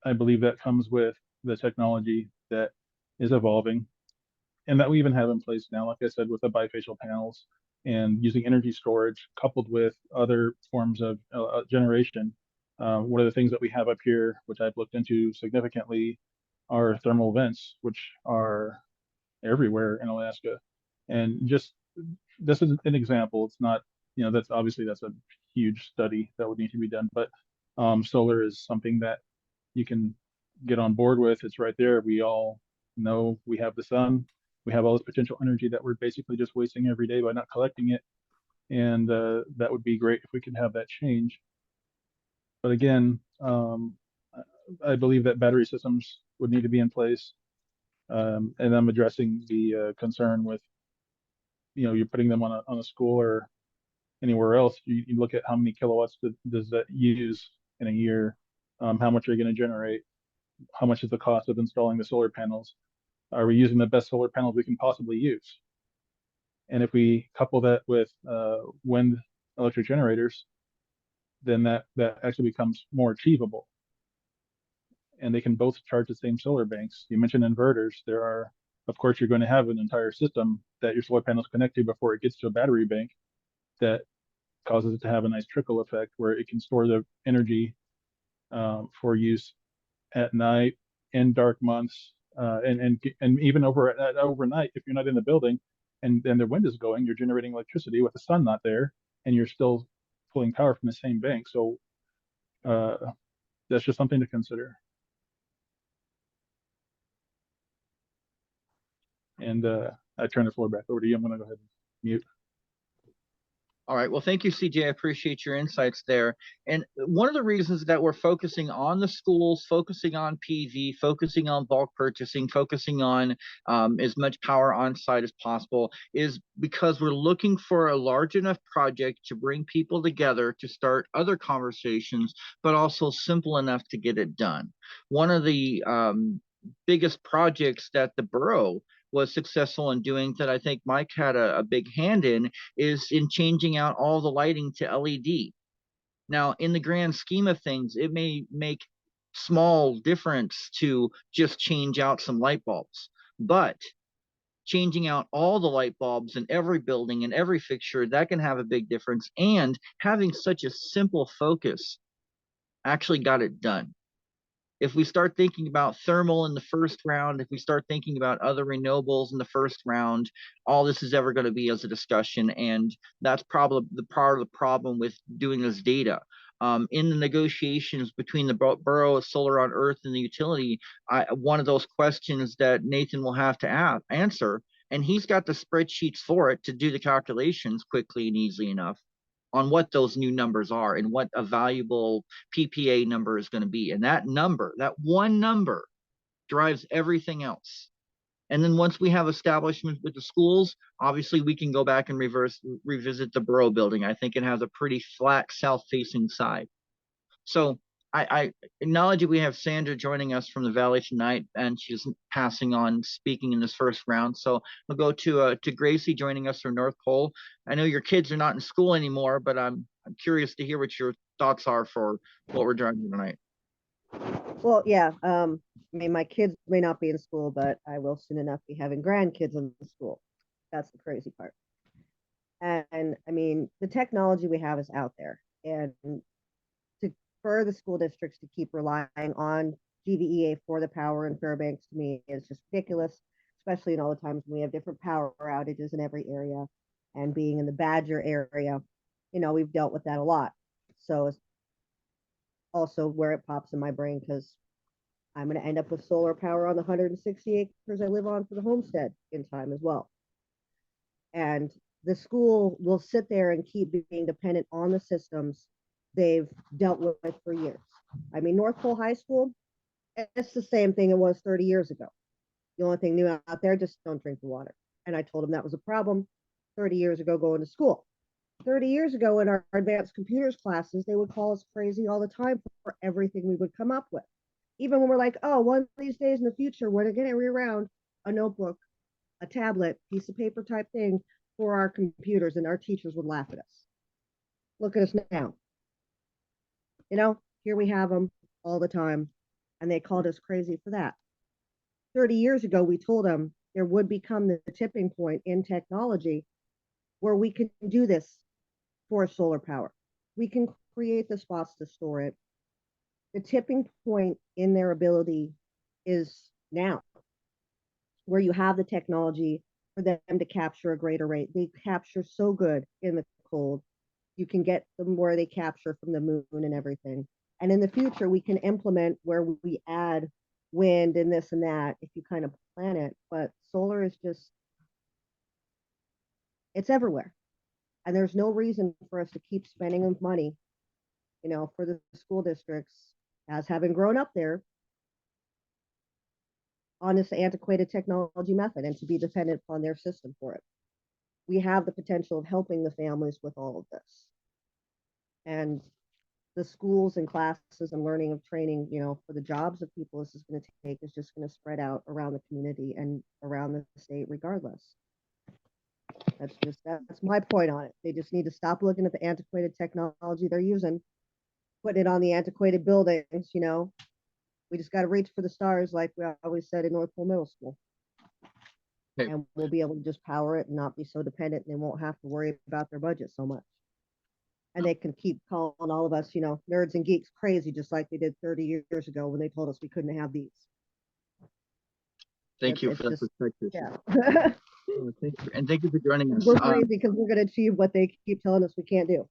I believe that comes with the technology that is evolving and that we even have in place now, like I said, with the bifacial panels and using energy storage coupled with other forms of generation. One of the things that we have up here, which I've looked into significantly, are thermal vents, which are everywhere in Alaska. And just this is an example. It's not, that's a huge study that would need to be done, but solar is something that you can get on board with. It's right there. We all know we have the sun. We have all this potential energy that we're basically just wasting every day by not collecting it. And that would be great if we could have that change. But again, I believe that battery systems would need to be in place. And I'm addressing the concern with, you're putting them on a school or anywhere else. You look at how many kilowatts does that use in a year? How much are you going to generate? How much is the cost of installing the solar panels? Are we using the best solar panels we can possibly use? And if we couple that with wind electric generators, then that actually becomes more achievable. And they can both charge the same solar banks. You mentioned inverters. There are, of course, you're going to have an entire system that your solar panels connect to before it gets to a battery bank that causes it to have a nice trickle effect where it can store the energy for use at night in dark months, and even overnight if you're not in the building and the wind is going, you're generating electricity with the sun not there. and you're still pulling power from the same bank. So that's just something to consider. And I turn the floor back over to you. I'm going to go ahead and mute. All right. Well, thank you, CJ. I appreciate your insights there. And one of the reasons that we're focusing on the schools, focusing on PV, focusing on bulk purchasing, focusing on as much power on site as possible is because we're looking for a large enough project to bring people together to start other conversations, but also simple enough to get it done. One of the biggest projects that the borough was successful in doing that I think Mike had a big hand in is in changing out all the lighting to LED. Now, in the grand scheme of things, it may make small difference to just change out some light bulbs, but changing out all the light bulbs in every building and every fixture, that can have a big difference. And having such a simple focus actually got it done. If we start thinking about thermal in the first round, if we start thinking about other renewables in the first round, all this is ever going to be is a discussion. And that's probably the part of the problem with doing this data. In the negotiations between the borough of Solar on Earth and the utility, one of those questions that Nathan will have to answer, and he's got the spreadsheets for it to do the calculations quickly and easily enough on what those new numbers are and what a valuable PPA number is going to be. And that number, that one number, drives everything else. And then once we have establishment with the schools, obviously we can go back and revisit the borough building. I think it has a pretty flat south-facing side. So I acknowledge that we have Sandra joining us from the Valley tonight, and she's passing on speaking in this first round. So we'll go to Gracie joining us from North Pole. I know your kids are not in school anymore, but I'm curious to hear what your thoughts are for what we're doing tonight. Well, yeah, I mean, my kids may not be in school, but I will soon enough be having grandkids in the school. That's the crazy part. And I mean, the technology we have is out there, and for the school districts to keep relying on GVEA for the power in Fairbanks, to me, is just ridiculous, especially in all the times when we have different power outages in every area. And being in the Badger area, you know, we've dealt with that a lot. So it's also where it pops in my brain, because I'm going to end up with solar power on the 160 acres I live on for the homestead in time as well. And the school will sit there and keep being dependent on the systems they've dealt with for years. I mean, North Pole High School, it's the same thing it was 30 years ago. The only thing new out there, just don't drink the water. And I told them that was a problem 30 years ago going to school. 30 years ago in our advanced computers classes, they would call us crazy all the time for everything we would come up with. Even when we're like, oh, one of these days in the future, we're going to reround a notebook, a tablet, piece of paper type thing for our computers, and our teachers would laugh at us. Look at us now. You know, here we have them all the time, and they called us crazy for that. 30 years ago, we told them there would become the tipping point in technology where we can do this for solar power. We can create the spots to store it. The tipping point in their ability is now, where you have the technology for them to capture a greater rate. They capture so good in the cold. You can get them where they capture from the moon and everything. And in the future, we can implement where we add wind and this and that if you kind of plan it. But solar is just, it's everywhere. And there's no reason for us to keep spending money, you know, for the school districts, as having grown up there, on this antiquated technology method and to be dependent on their system for it. We have the potential of helping the families with all of this. And the schools and classes and learning of training, you know, for the jobs of people this is going to take is just going to spread out around the community and around the state regardless. That's my point on it. They just need to stop looking at the antiquated technology they're using, putting it on the antiquated buildings, you know. We just got to reach for the stars, like we always said in North Pole Middle School. Okay. And we'll be able to just power it and not be so dependent, and they won't have to worry about their budget so much. And they can keep calling all of us, you know, nerds and geeks crazy, just like they did 30 years ago when they told us we couldn't have these. Thank you for that perspective. Yeah. Thank you for joining us. We're crazy because we're going to achieve what they keep telling us we can't do.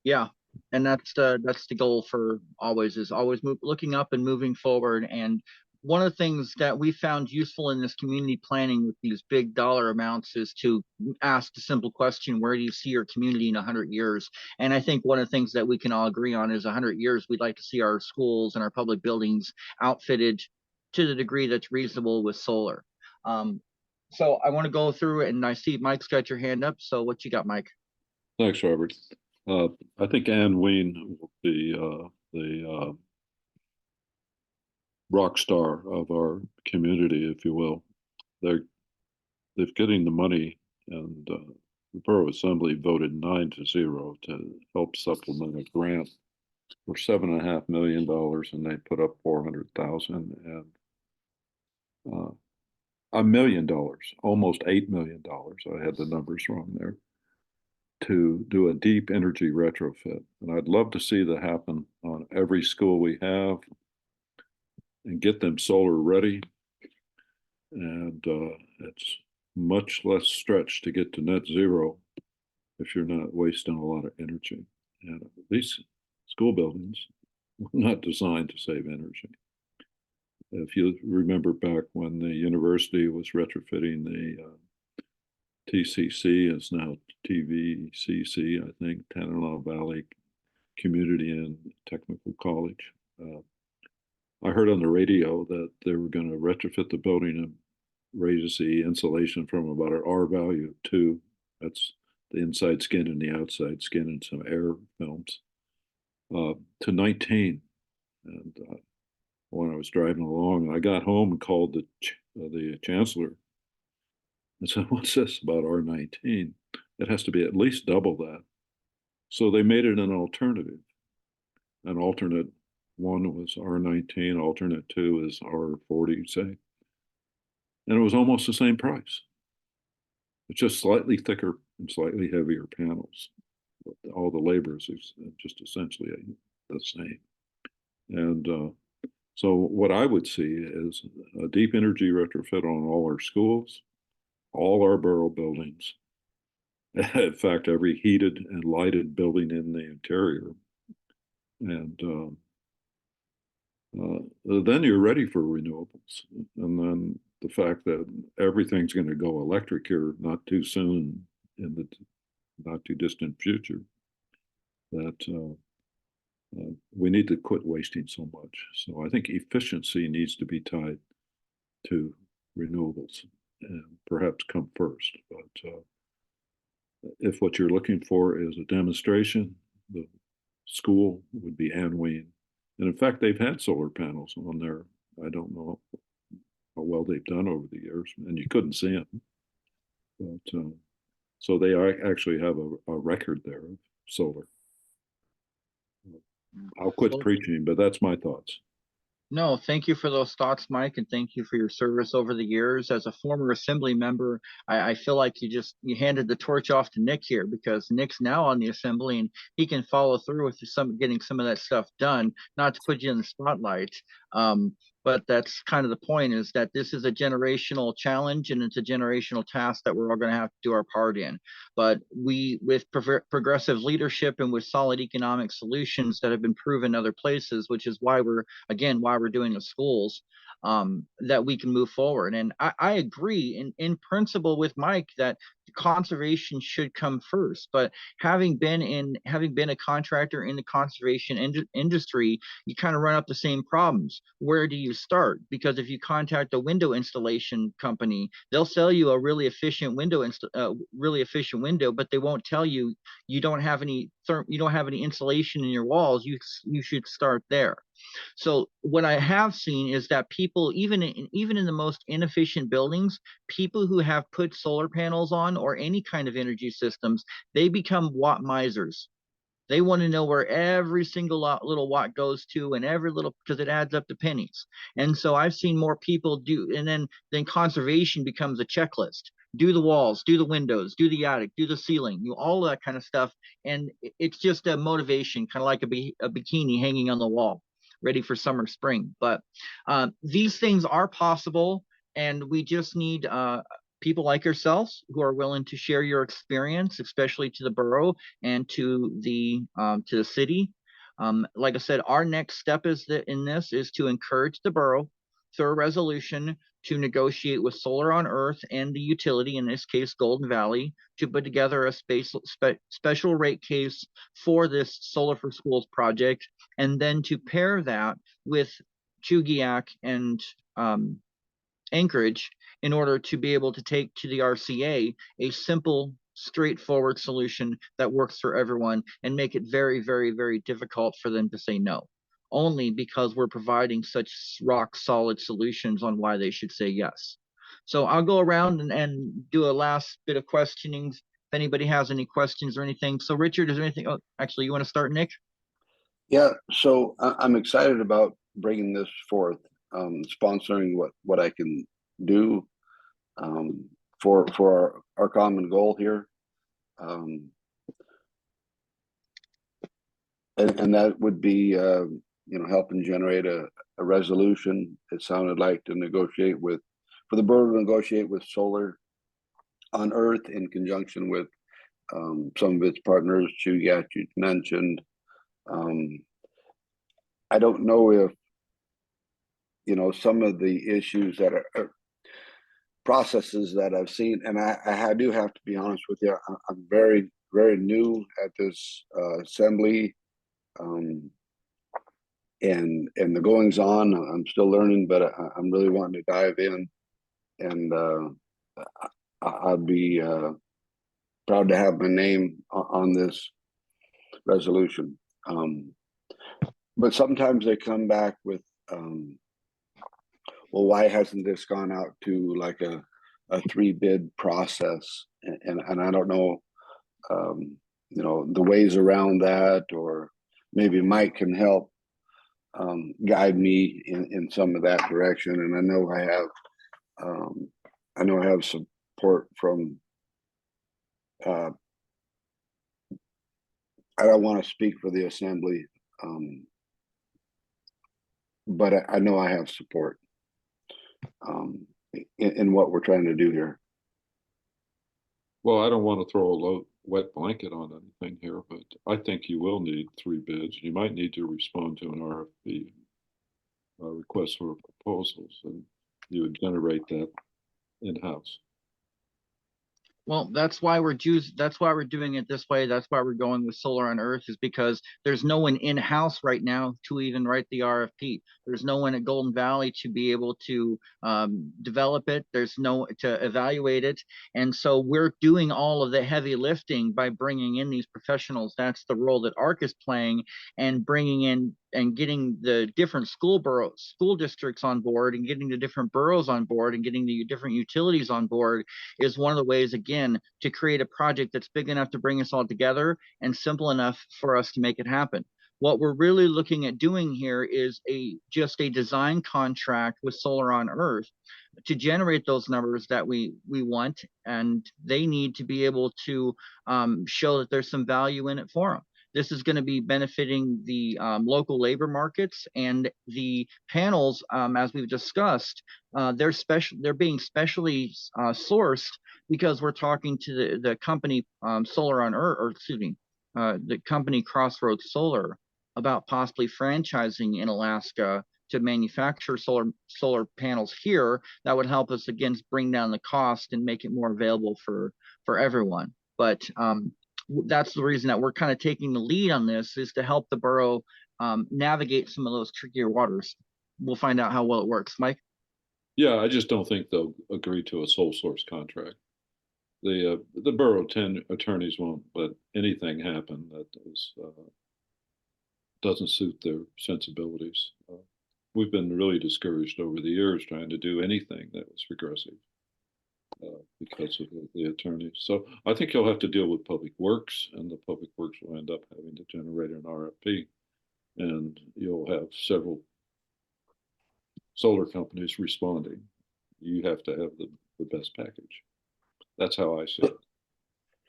Yeah, and that's the goal for always, is always looking up and moving forward. And one of the things that we found useful in this community planning with these big dollar amounts is to ask the simple question, where do you see your community in 100 years? And I think one of the things that we can all agree on is 100 years, we'd like to see our schools and our public buildings outfitted to the degree that's reasonable with solar. So I want to go through it, and I see Mike's got your hand up. So what you got, Mike? Thanks, Robert. I think Ann Ween will be the rock star of our community, if you will. They're getting the money, and the Borough Assembly voted 9-0 to help supplement a grant for $7.5 million, and they put up $400,000, and $1 million, almost $8 million. I had the numbers wrong there, to do a deep energy retrofit. And I'd love to see that happen on every school we have and get them solar ready. And it's much less stretch to get to net zero if you're not wasting a lot of energy. And these school buildings were not designed to save energy. If you remember back when the university was retrofitting the TCC, is now TVCC, I think, Tanana Valley Community and Technical College. I heard on the radio that they were going to retrofit the building and raise the insulation from about an R value of 2. That's the inside skin and the outside skin and some air films, to 19. And when I was driving along, I got home and called the chancellor and said, "What's this about R19? It has to be at least double that." So they made it an alternative. An alternate 1 was R19, alternate 2 is R40, say. And it was almost the same price. It's just slightly thicker and slightly heavier panels. All the labor is just essentially the same. And so what I would see is a deep energy retrofit on all our schools, all our borough buildings. In fact, every heated and lighted building in the interior. And then you're ready for renewables. And then the fact that everything's going to go electric here not too soon, in the not too distant future, that we need to quit wasting so much. So I think efficiency needs to be tied to renewables and perhaps come first. But if what you're looking for is a demonstration, the school would be Ann Ween. And in fact, they've had solar panels on there. I don't know how well they've done over the years, and you couldn't see them. But so they actually have a record there of solar. I'll quit preaching, but that's my thoughts. No, thank you for those thoughts, Mike, and thank you for your service over the years. As a former assembly member, I feel like you handed the torch off to Nick here, because Nick's now on the assembly and he can follow through with getting some of that stuff done. Not to put you in the spotlight, but that's kind of the point, is that this is a generational challenge and it's a generational task that we're all going to have to do our part in. But with progressive leadership and with solid economic solutions that have been proven other places, which is why we're doing the schools, that we can move forward. And I agree in principle with Mike that conservation should come first. But having been a contractor in the conservation industry, you kind of run up the same problems. Where do you start? Because if you contact a window installation company, they'll sell you a really efficient window, but they won't tell you you don't have any insulation in your walls. You should start there. So what I have seen is that people, even in the most inefficient buildings, people who have put solar panels on or any kind of energy systems, they become watt misers. They want to know where every single little watt goes to, and every little, because it adds up to pennies. And so I've seen more people do, and then conservation becomes a checklist. Do the walls, do the windows, do the attic, do the ceiling, all that kind of stuff. And it's just a motivation, kind of like a bikini hanging on the wall, ready for summer, spring. But these things are possible, and we just need people like yourselves who are willing to share your experience, especially to the borough and to the city. Like I said, our next step is in this is to encourage the borough through a resolution to negotiate with Solar on Earth and the utility, in this case Golden Valley, to put together a special rate case for this Solar for Schools project, and then to pair that with Chugiak and Anchorage in order to be able to take to the RCA a simple, straightforward solution that works for everyone and make it very, very, very difficult for them to say no, only because we're providing such rock solid solutions on why they should say yes. So I'll go around and do a last bit of questioning if anybody has any questions or anything. So Richard, is there anything? Oh, actually, you want to start, Nick? Yeah, so I'm excited about bringing this forth, sponsoring what I can do for our common goal here, and that would be helping generate a resolution. It sounded like to negotiate for the borough to negotiate with Solar on Earth in conjunction with some of its partners, Chugiak you mentioned. I don't know if some of the issues that are processes that I've seen, and I do have to be honest with you, I'm very, very new at this assembly, and the goings on. I'm still learning, but I'm really wanting to dive in, and I'd be proud to have my name on this resolution. But sometimes they come back with, well, why hasn't this gone out to like a 3-bid process? And I don't know, the ways around that, or maybe Mike can help guide me in some of that direction. And I know I have support from. I don't want to speak for the assembly, but I know I have support in what we're trying to do here. Well, I don't want to throw a wet blanket on anything here, but I think you will need 3 bids. You might need to respond to an RFP, request for proposals, and you would generate that in-house. Well, that's why we're doing it this way. That's why we're going with Solar on Earth, is because there's no one in-house right now to even write the RFP. There's no one at Golden Valley to be able to develop it. There's no to evaluate it. And so we're doing all of the heavy lifting by bringing in these professionals. That's the role that ARC is playing, and bringing in and getting the different school districts on board, and getting the different boroughs on board, and getting the different utilities on board is one of the ways, again, to create a project that's big enough to bring us all together and simple enough for us to make it happen. What we're really looking at doing here is just a design contract with Solar on Earth to generate those numbers that we want, and they need to be able to show that there's some value in it for them. This is going to be benefiting the local labor markets, and the panels, as we've discussed, they're being specially sourced because we're talking to the company Solar on Earth, or excuse me, the company Crossroad Solar, about possibly franchising in Alaska to manufacture solar panels here. That would help us, again, bring down the cost and make it more available for everyone. But that's the reason that we're kind of taking the lead on this, is to help the borough navigate some of those trickier waters. We'll find out how well it works. Mike? Yeah, I just don't think they'll agree to a sole source contract. The borough attorneys won't let anything happen that doesn't suit their sensibilities. We've been really discouraged over the years trying to do anything that was progressive because of the attorneys. So I think you'll have to deal with Public Works, and the Public Works will end up having to generate an RFP, and you'll have several solar companies responding. You have to have the best package. That's how I see it.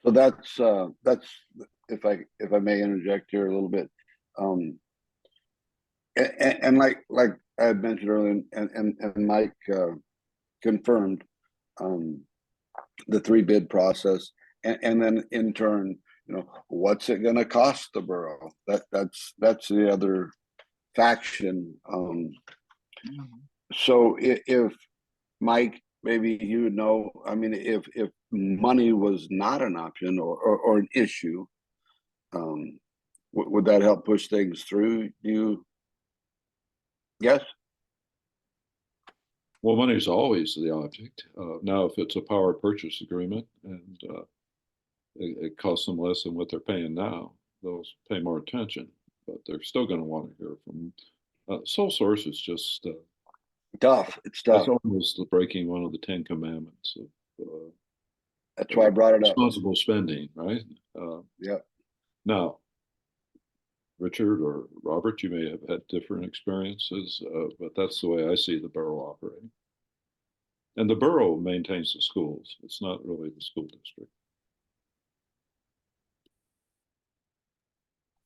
So that's if I may interject here a little bit, and like I had mentioned earlier, and Mike confirmed, the 3 bid process, and then in turn, what's it going to cost the borough? That's the other faction. So if Mike, maybe you know, I mean, if money was not an option or an issue, would that help push things through? Yes. Well, money's always the object. Now, if it's a power purchase agreement and it costs them less than what they're paying now, they'll pay more attention. But they're still going to want to hear from sole source is just tough. It's tough. That's almost breaking one of the 10 commandments of that's why I brought it up. Responsible spending, right? Yeah. Now, Richard or Robert, you may have had different experiences, but that's the way I see the borough operating. And the borough maintains the schools. It's not really the school district.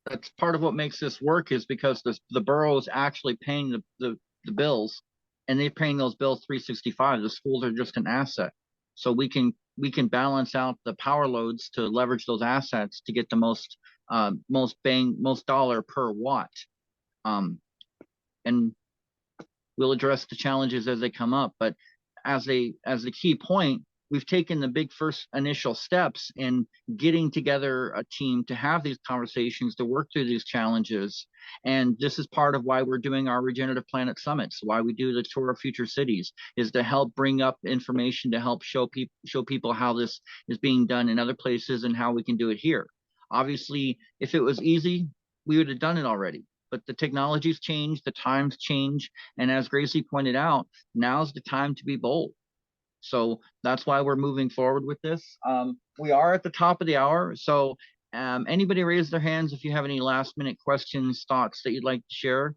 That's part of what makes this work, is because the borough is actually paying the bills, and they're paying those bills 365. The schools are just an asset. So we can balance out the power loads to leverage those assets to get the most dollar per watt. And we'll address the challenges as they come up. But as the key point, we've taken the big first initial steps in getting together a team to have these conversations, to work through these challenges. And this is part of why we're doing our Regenerative Planet Summits, why we do the Tour of Future Cities, is to help bring up information to help show people how this is being done in other places and how we can do it here. Obviously, if it was easy, we would have done it already. But the technologies change, the times change, and as Gracie pointed out, now's the time to be bold. So that's why we're moving forward with this. We are at the top of the hour, so anybody raise their hands if you have any last minute questions, thoughts that you'd like to share?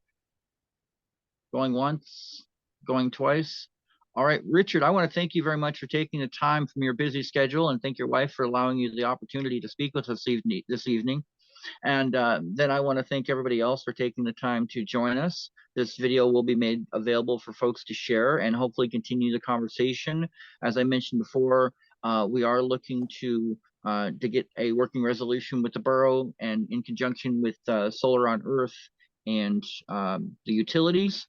Going once, going twice. All right, Richard, I want to thank you very much for taking the time from your busy schedule, and thank your wife for allowing you the opportunity to speak with us this evening. And then I want to thank everybody else for taking the time to join us. This video will be made available for folks to share and hopefully continue the conversation. As I mentioned before, we are looking to get a working resolution with the borough and in conjunction with Solar on Earth and the utilities.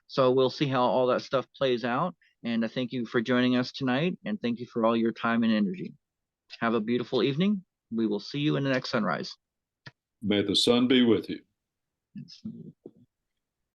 So we'll see how all that stuff plays out. And I thank you for joining us tonight, and thank you for all your time and energy. Have a beautiful evening. We will see you in the next sunrise. May the sun be with you.